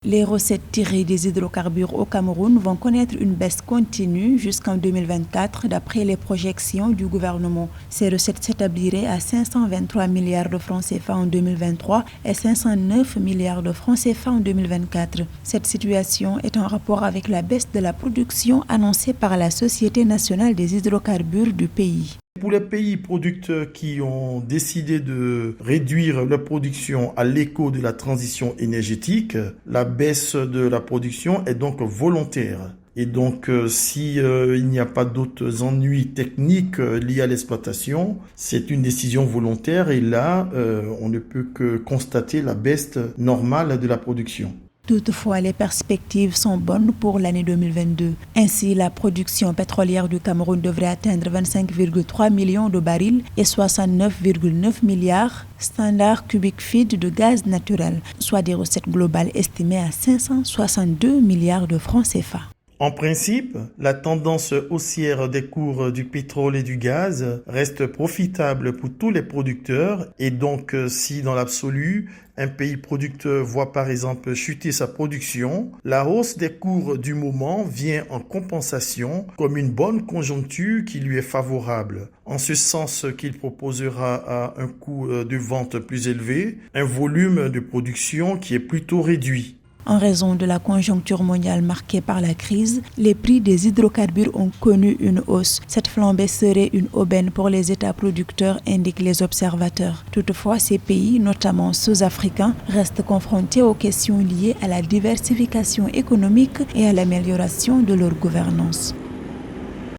Les recettes tirées des hydrocarbures au Cameroun vont connaître une baisse continue jusqu'en 2024 d'après les projections du gouvernement. Ces recettes s'établiraient à 523 milliards de francs CFA en 2023 et 509 milliards de francs CFA en 2024. Cette situation est en rapport avec la baisse de la production annoncée par la Société nationale des hydrocarbures du pays. Pour les pays producteurs qui ont décidé de réduire leur production à l'écho de la transition énergétique, la baisse de la production est donc volontaire. Et donc, si il n'y a pas d'autres ennuis techniques liés à l'exploitation, c'est une décision volontaire et là, on ne peut que constater la baisse normale de la production. Toutefois, les perspectives sont bonnes pour l'année 2022. Ainsi, la production pétrolière du Cameroun devrait atteindre 25,3 millions de barils et 69,9 milliards standards cubiques feet de gaz naturel, soit des recettes globales estimées à 562 milliards de francs CFA. En principe, la tendance haussière des cours du pétrole et du gaz reste profitable pour tous les producteurs et donc si dans l'absolu, un pays producteur voit par exemple chuter sa production, la hausse des cours du moment vient en compensation comme une bonne conjoncture qui lui est favorable, en ce sens qu'il proposera à un coût de vente plus élevé, un volume de production qui est plutôt réduit. En raison de la conjoncture mondiale marquée par la crise, les prix des hydrocarbures ont connu une hausse. Cette flambée serait une aubaine pour les États producteurs, indiquent les observateurs. Toutefois, ces pays, notamment sud-africains, restent confrontés aux questions liées à la diversification économique et à l'amélioration de leur gouvernance.